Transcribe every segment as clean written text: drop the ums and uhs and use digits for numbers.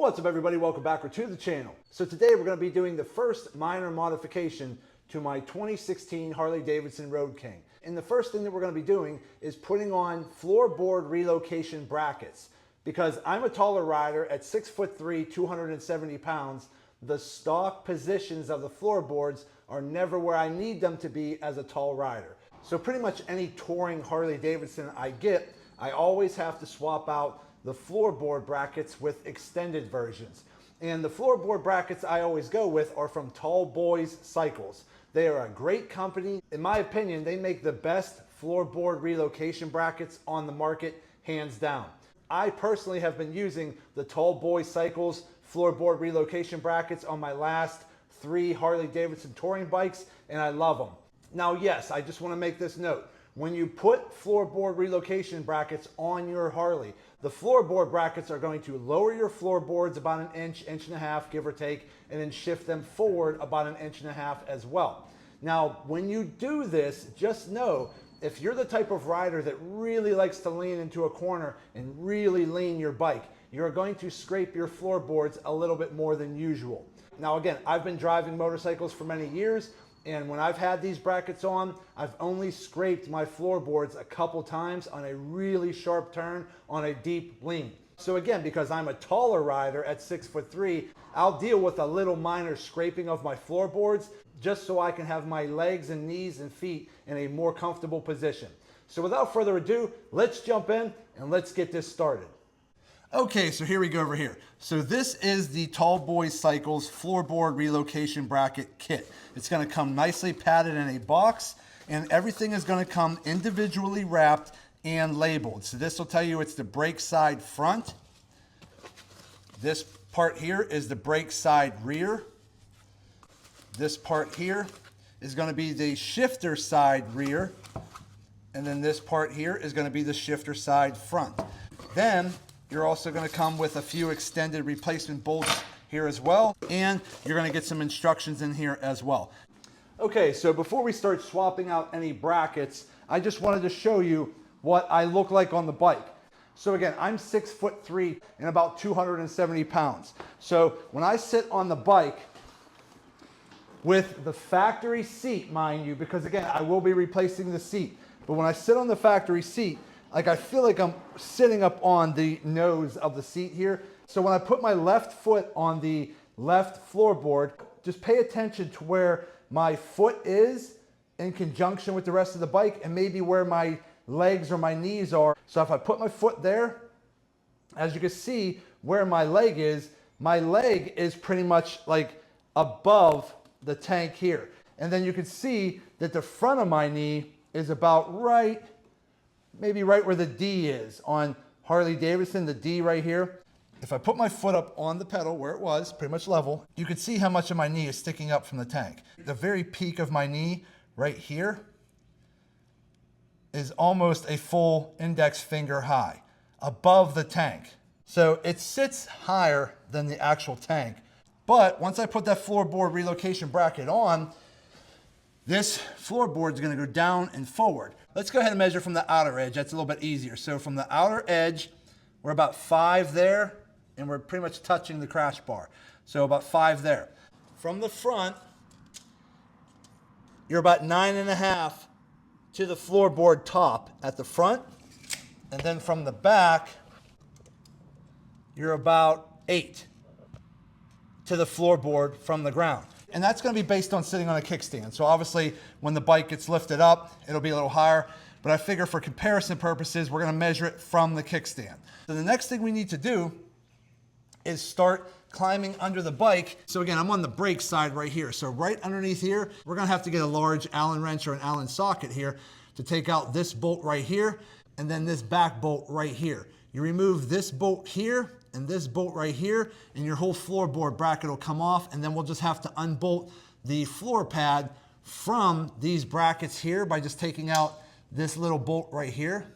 What's up everybody, welcome back to the channel. So today we're going to be doing the first minor modification to my 2016 Harley Davidson Road King. And the first thing that we're going to be doing is putting on floorboard relocation brackets. Because I'm a taller rider at 6'3", 270 pounds, the stock positions of the floorboards are never where I need them to be as a tall rider. So pretty much any touring Harley Davidson I get, I always have to swap out the floorboard brackets with extended versions. And the floorboard brackets I always go with are from Tall Boys Cycles. They are a great company. In my opinion, they make the best floorboard relocation brackets on the market, hands down. I personally have been using the Tall Boys Cycles floorboard relocation brackets on my last 3 Harley Davidson touring bikes, and I love them. Now, yes, I just want to make this note. When you put floorboard relocation brackets on your Harley, the floorboard brackets are going to lower your floorboards about an inch, inch and a half, give or take, and then shift them forward about an inch and a half as well. Now, when you do this, just know, if you're the type of rider that really likes to lean into a corner and really lean your bike, you're going to scrape your floorboards a little bit more than usual. Now again, I've been driving motorcycles for many years, and when I've had these brackets on, I've only scraped my floorboards a couple times on a really sharp turn on a deep lean. So again, because I'm a taller rider at 6'3", I'll deal with a little minor scraping of my floorboards just so I can have my legs and knees and feet in a more comfortable position. So without further ado, let's jump in and let's get this started. Okay, so here we go over here. So this is the Tall Boys Cycles floorboard relocation bracket kit. It's going to come nicely padded in a box, and everything is going to come individually wrapped and labeled. So this will tell you it's the brake side front. This part here is the brake side rear. This part here is going to be the shifter side rear. And then this part here is going to be the shifter side front. Then you're also going to come with a few extended replacement bolts here as well. And you're going to get some instructions in here as well. Okay, so before we start swapping out any brackets, I just wanted to show you what I look like on the bike. So again, I'm 6'3" and about 270 pounds. So when I sit on the bike with the factory seat, mind you, because again, I will be replacing the seat. But when I sit on the factory seat, I feel like I'm sitting up on the nose of the seat here. So when I put my left foot on the left floorboard, just pay attention to where my foot is in conjunction with the rest of the bike and maybe where my legs or my knees are. So if I put my foot there, as you can see where my leg is pretty much like above the tank here. And then you can see that the front of my knee is about right, maybe right where the D is on Harley Davidson, the D right here. If I put my foot up on the pedal where it was, pretty much level, you can see how much of my knee is sticking up from the tank. The very peak of my knee right here is almost a full index finger high above the tank. So it sits higher than the actual tank. But once I put that floorboard relocation bracket on, this floorboard is going to go down and forward. Let's go ahead and measure from the outer edge. That's a little bit easier. So from the outer edge, we're about 5 there, and we're pretty much touching the crash bar. So about 5 there. From the front, you're about 9.5 to the floorboard top at the front. And then from the back, you're about 8 to the floorboard from the ground. And that's going to be based on sitting on a kickstand. So obviously when the bike gets lifted up, it'll be a little higher, but I figure for comparison purposes, we're going to measure it from the kickstand. So the next thing we need to do is start climbing under the bike. So again, I'm on the brake side right here. So right underneath here, we're going to have to get a large Allen wrench or an Allen socket here to take out this bolt right here, and then this back bolt right here. You remove this bolt here and this bolt right here, and your whole floorboard bracket will come off, and then we'll just have to unbolt the floor pad from these brackets here by just taking out this little bolt right here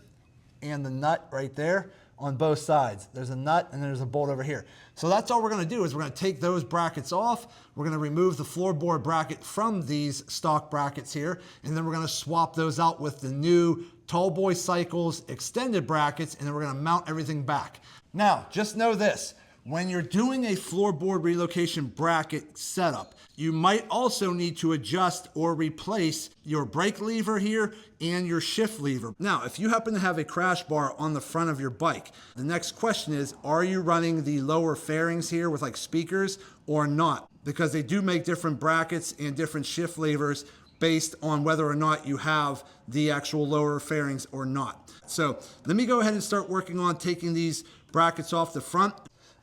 and the nut right there on both sides. There's a nut and there's a bolt over here. So that's all we're going to do is we're going to take those brackets off. We're going to remove the floorboard bracket from these stock brackets here, and then we're going to swap those out with the new Tall Boys Cycles extended brackets, and then we're going to mount everything back. Now, just know this. When you're doing a floorboard relocation bracket setup, you might also need to adjust or replace your brake lever here and your shift lever. Now, if you happen to have a crash bar on the front of your bike, the next question is, are you running the lower fairings here with like speakers or not? Because they do make different brackets and different shift levers based on whether or not you have the actual lower fairings or not. So let me go ahead and start working on taking these brackets off the front.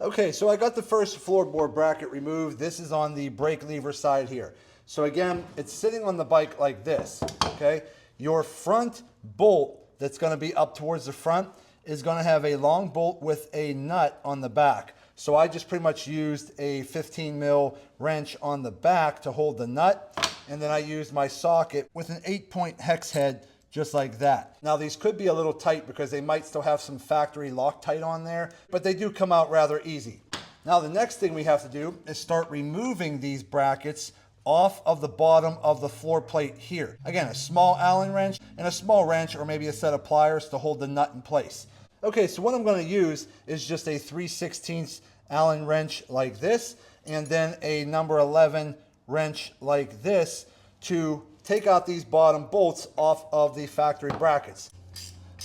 Okay, so I got the first floorboard bracket removed. This is on the brake lever side here. So again, it's sitting on the bike like this, okay? Your front bolt that's gonna be up towards the front is gonna have a long bolt with a nut on the back. So I just pretty much used a 15 mil wrench on the back to hold the nut, and then I used my socket with an 8-point hex head just like that. Now these could be a little tight because they might still have some factory Loctite on there, but they do come out rather easy. Now the next thing we have to do is start removing these brackets off of the bottom of the floor plate here. Again, a small Allen wrench and a small wrench or maybe a set of pliers to hold the nut in place. Okay, so what I'm going to use is just a 3/16 Allen wrench like this, and then a number 11 wrench like this to take out these bottom bolts off of the factory brackets.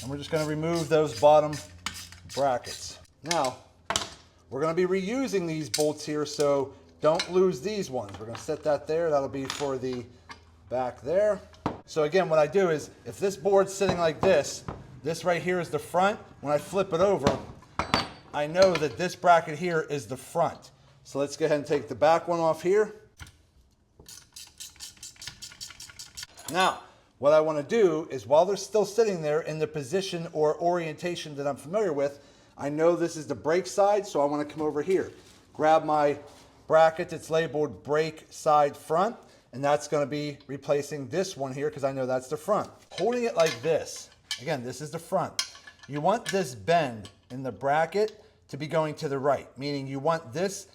And we're just going to remove those bottom brackets. Now, we're going to be reusing these bolts here, so don't lose these ones. We're going to set that there. That'll be for the back there. So again, what I do is, if this board's sitting like this right here is the front. When I flip it over, I know that this bracket here is the front. So let's go ahead and take the back one off here. Now, what I want to do is, while they're still sitting there in the position or orientation that I'm familiar with, I know this is the brake side, so I want to come over here, grab my bracket that's labeled brake side front, and that's going to be replacing this one here because I know that's the front. Holding it like this, again, this is the front. You want this bend in the bracket to be going to the right, meaning you want this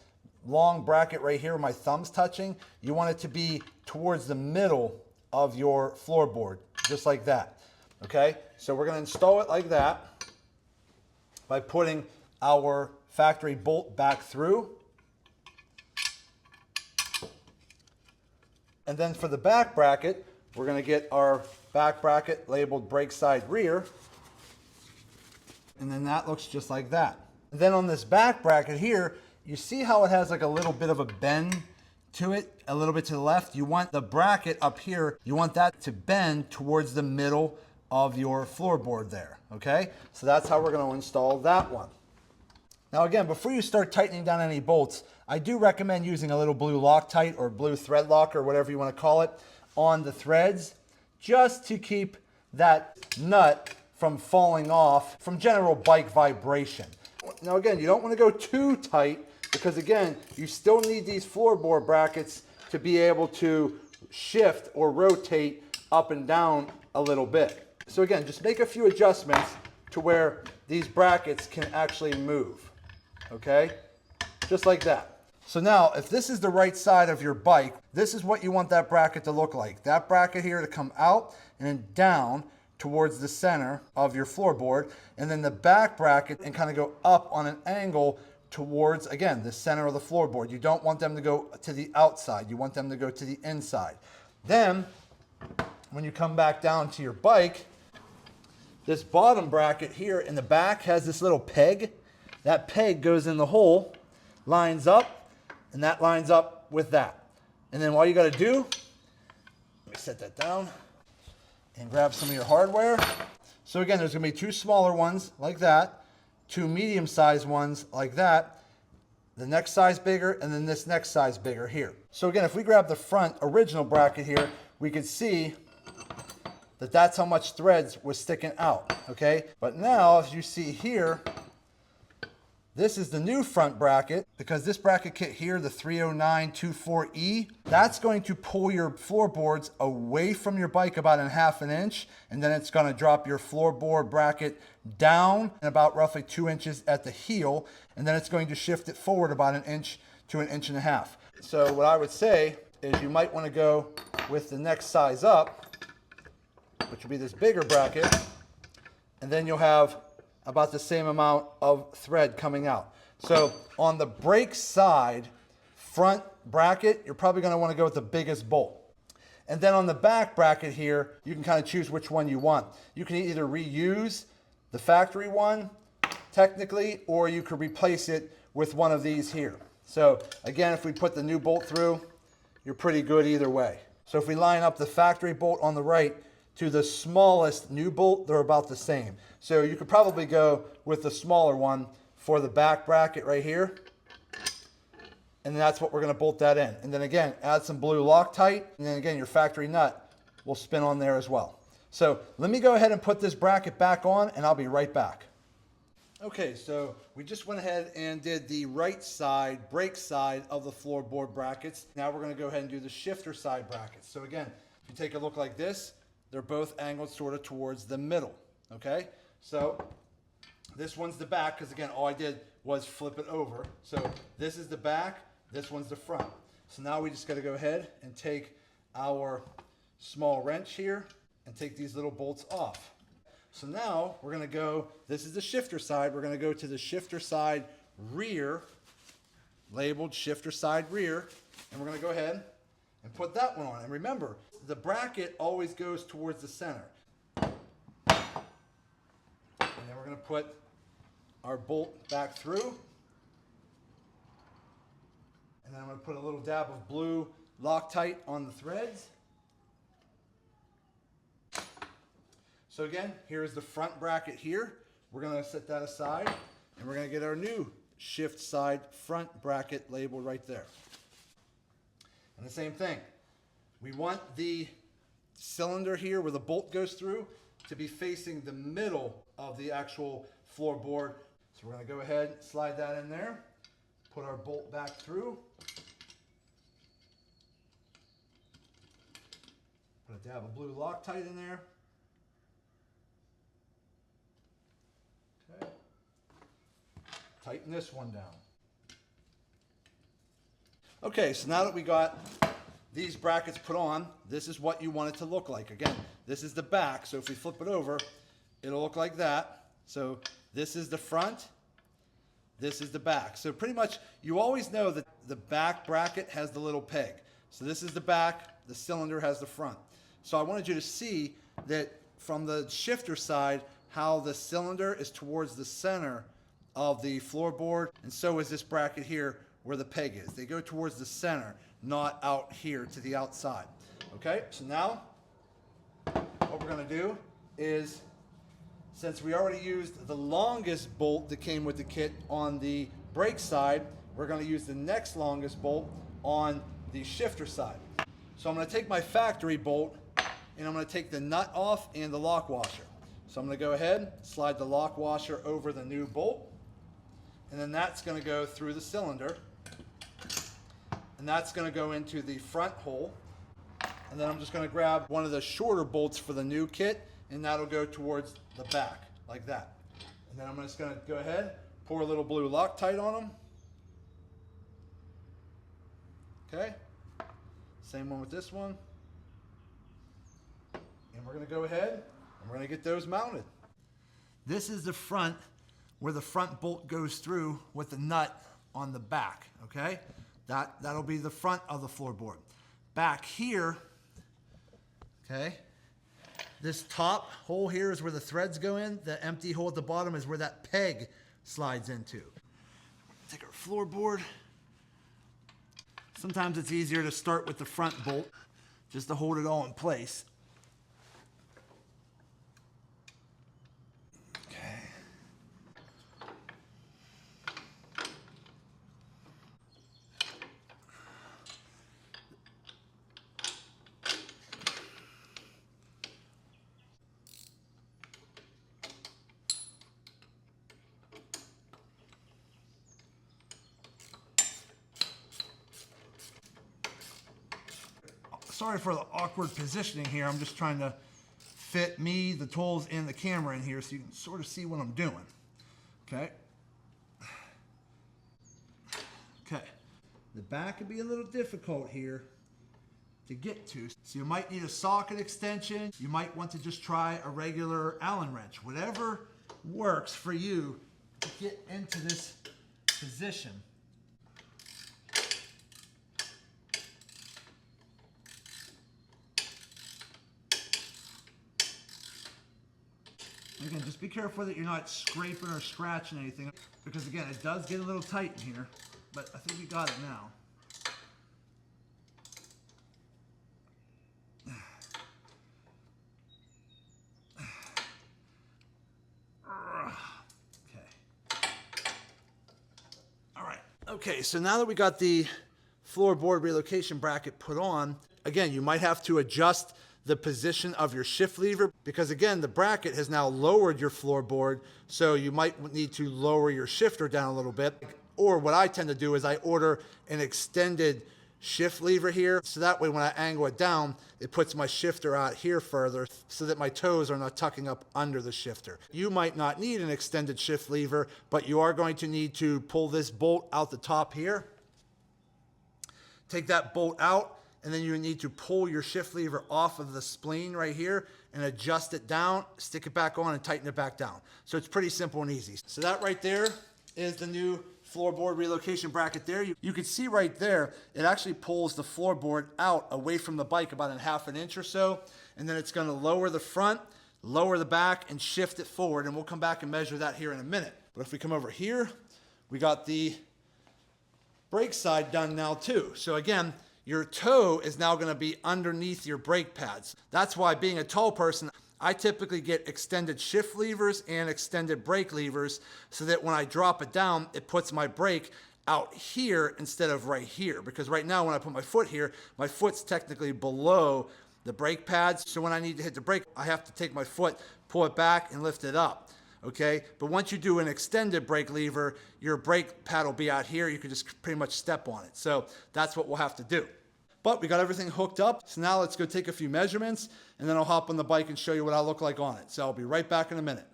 long bracket right here where my thumb's touching, you want it to be towards the middle of your floorboard, just like that. Okay, so we're going to install it like that by putting our factory bolt back through. And then for the back bracket, we're going to get our back bracket labeled brake side rear, and then that looks just like that. And then on this back bracket here, you see how it has like a little bit of a bend to it, a little bit to the left. You want the bracket up here, you want that to bend towards the middle of your floorboard there, okay? So that's how we're going to install that one. Now again, before you start tightening down any bolts, I do recommend using a little blue Loctite or blue thread lock or whatever you want to call it on the threads, just to keep that nut from falling off from general bike vibration. Now again, you don't want to go too tight, because again, you still need these floorboard brackets to be able to shift or rotate up and down a little bit. So again, just make a few adjustments to where these brackets can actually move, okay? Just like that. So now, if this is the right side of your bike, this is what you want that bracket to look like. That bracket here to come out and then down towards the center of your floorboard, and then the back bracket and kind of go up on an angle towards, again, the center of the floorboard. You don't want them to go to the outside. You want them to go to the inside. Then, when you come back down to your bike, this bottom bracket here in the back has this little peg. That peg goes in the hole, lines up, and that lines up with that. And then all you got to do, let me set that down and grab some of your hardware. So again, there's going to be two smaller ones like that, two medium-sized ones like that, the next size bigger, and then this next size bigger here. So again, if we grab the front original bracket here, we can see that that's how much threads was sticking out, okay? But now, as you see here, this is the new front bracket, because this bracket kit here, the 30924E, that's going to pull your floorboards away from your bike about a ½ an inch, and then it's going to drop your floorboard bracket down about roughly 2 inches at the heel, and then it's going to shift it forward about 1 inch to 1.5 inches. So what I would say is you might want to go with the next size up, which will be this bigger bracket, and then you'll have about the same amount of thread coming out. So on the brake side, front bracket, you're probably going to want to go with the biggest bolt. And then on the back bracket here, you can kind of choose which one you want. You can either reuse the factory one, technically, or you could replace it with one of these here. So again, if we put the new bolt through, you're pretty good either way. So if we line up the factory bolt on the right to the smallest new bolt, they're about the same. So you could probably go with the smaller one for the back bracket right here. And that's what we're going to bolt that in. And then again, add some blue Loctite. And then again, your factory nut will spin on there as well. So let me go ahead and put this bracket back on and I'll be right back. Okay, so we just went ahead and did the right side, brake side of the floorboard brackets. Now we're going to go ahead and do the shifter side brackets. So again, if you take a look like this, they're both angled sort of towards the middle. Okay, so this one's the back because again, all I did was flip it over. So this is the back, this one's the front. So now we just got to go ahead and take our small wrench here and take these little bolts off. So now we're going to go, this is the shifter side, we're going to go to the shifter side rear, labeled shifter side rear, and we're going to go ahead and put that one on. And remember, the bracket always goes towards the center. And then we're going to put our bolt back through. And then I'm going to put a little dab of blue Loctite on the threads. So again, here's the front bracket here. We're going to set that aside and we're going to get our new shift side front bracket labeled right there. And the same thing, we want the cylinder here where the bolt goes through to be facing the middle of the actual floorboard. So we're going to go ahead, slide that in there, put our bolt back through. Put a dab of blue Loctite in there. Okay. Tighten this one down. Okay, so now that we got these brackets put on, this is what you want it to look like. Again, this is the back, so if we flip it over, it'll look like that. So this is the front, this is the back. So pretty much, you always know that the back bracket has the little peg. So this is the back, the cylinder has the front. So I wanted you to see that from the shifter side, how the cylinder is towards the center of the floorboard, and so is this bracket here where the peg is. They go towards the center, not out here to the outside. Okay, so now what we're going to do is, since we already used the longest bolt that came with the kit on the brake side, we're going to use the next longest bolt on the shifter side. So I'm going to take my factory bolt and I'm going to take the nut off and the lock washer. So I'm going to go ahead, slide the lock washer over the new bolt, and then that's going to go through the cylinder, and that's going to go into the front hole. And then I'm just going to grab one of the shorter bolts for the new kit, and that'll go towards the back, like that. And then I'm just going to go ahead, pour a little blue Loctite on them. Okay, same one with this one. And we're going to go ahead and we're going to get those mounted. This is the front where the front bolt goes through with the nut on the back, okay? That'll be the front of the floorboard. Back here, okay, this top hole here is where the threads go in. The empty hole at the bottom is where that peg slides into. Take our floorboard. Sometimes it's easier to start with the front bolt just to hold it all in place. Sorry for the awkward positioning here. I'm just trying to fit me, the tools, and the camera in here so you can sort of see what I'm doing. Okay. Okay. The back could be a little difficult here to get to. So you might need a socket extension. You might want to just try a regular Allen wrench. Whatever works for you to get into this position. Again, just be careful that you're not scraping or scratching anything, because again, it does get a little tight in here, but I think we got it now. Okay, so now that we got the floorboard relocation bracket put on, again, you might have to adjust the position of your shift lever, because again, the bracket has now lowered your floorboard, so you might need to lower your shifter down a little bit. Or what I tend to do is I order an extended shift lever here, so that way when I angle it down, it puts my shifter out here further so that my toes are not tucking up under the shifter. You might not need an extended shift lever, but you are going to need to pull this bolt out the top here. Take that bolt out, and then you need to pull your shift lever off of the spleen right here and adjust it down, stick it back on, and tighten it back down. So it's pretty simple and easy. So that right there is the new floorboard relocation bracket there. You can see right there, it actually pulls the floorboard out away from the bike about a ½ an inch or so, and then it's gonna lower the front, lower the back, and shift it forward, and we'll come back and measure that here in a minute. But if we come over here, we got the brake side done now too. So again, your toe is now gonna be underneath your brake pads. That's why, being a tall person, I typically get extended shift levers and extended brake levers so that when I drop it down, it puts my brake out here instead of right here. Because right now when I put my foot here, my foot's technically below the brake pads. So when I need to hit the brake, I have to take my foot, pull it back, and lift it up. Okay, but once you do an extended brake lever, your brake pad will be out here. You can just pretty much step on it. So that's what we'll have to do. But we got everything hooked up. So now let's go take a few measurements, and then I'll hop on the bike and show you what I look like on it. So I'll be right back in a minute.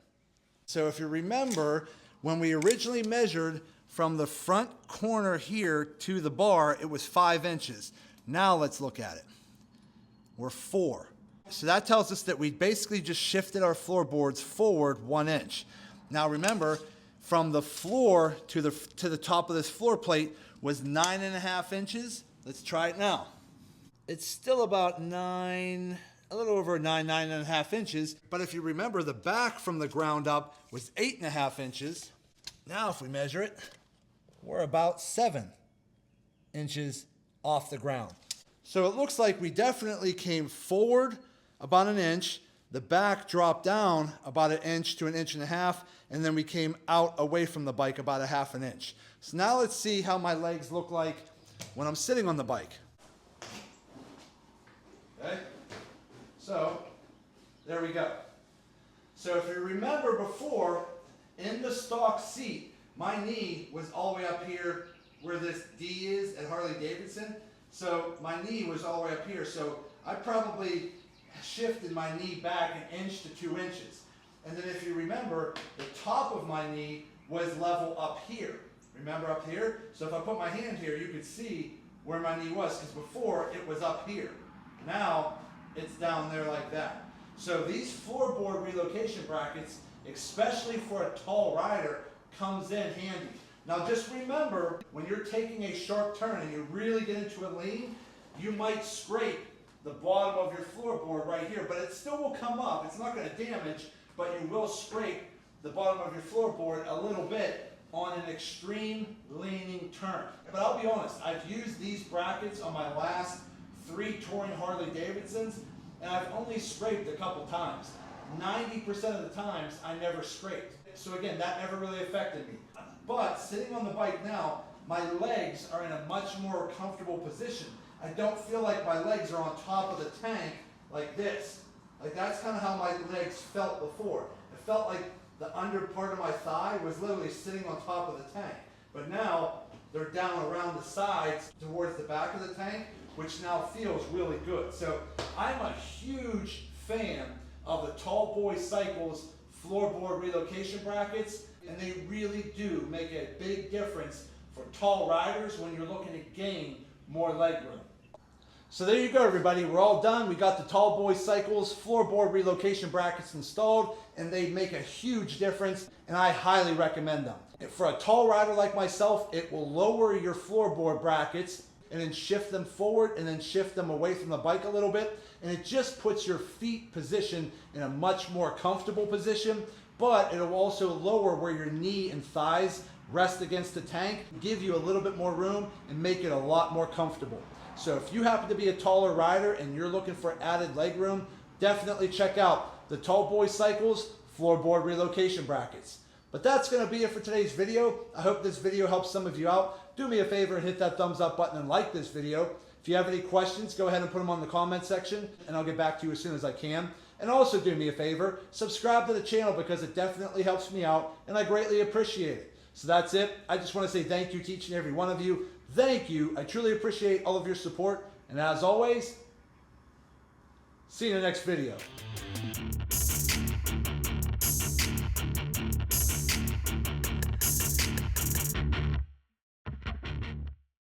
So if you remember, when we originally measured from the front corner here to the bar, it was 5 inches. Now let's look at it. We're 4. So that tells us that we basically just shifted our floorboards forward 1 inch. Now remember, from the floor to the top of this floor plate was 9.5 inches. Let's try it now. It's still about 9, a little over 9.5 inches. But if you remember, the back from the ground up was 8.5 inches. Now if we measure it, we're about 7 inches off the ground. So it looks like we definitely came forward about 1 inch. The back dropped down about 1 inch to 1.5 inches, and then we came out away from the bike about 1/2 inch. So now let's see how my legs look like when I'm sitting on the bike. Okay, so there we go. So if you remember before, in the stock seat, my knee was all the way up here where this D is at Harley Davidson. So my knee was all the way up here. So I probably shifted my knee back 1 inch to 2 inches. And then if you remember, the top of my knee was level up here. Remember up here? So if I put my hand here, you could see where my knee was, because before it was up here. Now it's down there like that. So these floorboard relocation brackets, especially for a tall rider, comes in handy. Now just remember, when you're taking a sharp turn and you really get into a lean, you might scrape the bottom of your floorboard right here, but it still will come up. It's not going to damage, but you will scrape the bottom of your floorboard a little bit on an extreme leaning turn. But I'll be honest, I've used these brackets on my last 3 touring Harley Davidsons, and I've only scraped a couple times. 90% of the times, I never scraped. So again, that never really affected me. But sitting on the bike now, my legs are in a much more comfortable position. I don't feel like my legs are on top of the tank like this. Like that's kind of how my legs felt before. It felt like the under part of my thigh was literally sitting on top of the tank. But now they're down around the sides towards the back of the tank, which now feels really good. So I'm a huge fan of the Tall Boy Cycles floorboard relocation brackets, and they really do make a big difference for tall riders when you're looking to gain more leg room. So there you go, everybody. We're all done. We got the Tall Boy Cycles floorboard relocation brackets installed, and they make a huge difference, and I highly recommend them. And for a tall rider like myself, it will lower your floorboard brackets and then shift them forward and then shift them away from the bike a little bit, and it just puts your feet positioned in a much more comfortable position, but it'll also lower where your knee and thighs rest against the tank, give you a little bit more room and make it a lot more comfortable. So if you happen to be a taller rider and you're looking for added leg room, definitely check out the Tall Boy Cycles floorboard relocation brackets. But that's going to be it for today's video. I hope this video helps some of you out. Do me a favor and hit that thumbs up button and like this video. If you have any questions, go ahead and put them on the comment section and I'll get back to you as soon as I can. And also do me a favor, subscribe to the channel because it definitely helps me out and I greatly appreciate it. So that's it. I just want to say thank you to each and every one of you. Thank you. I truly appreciate all of your support. And as always, see you in the next video.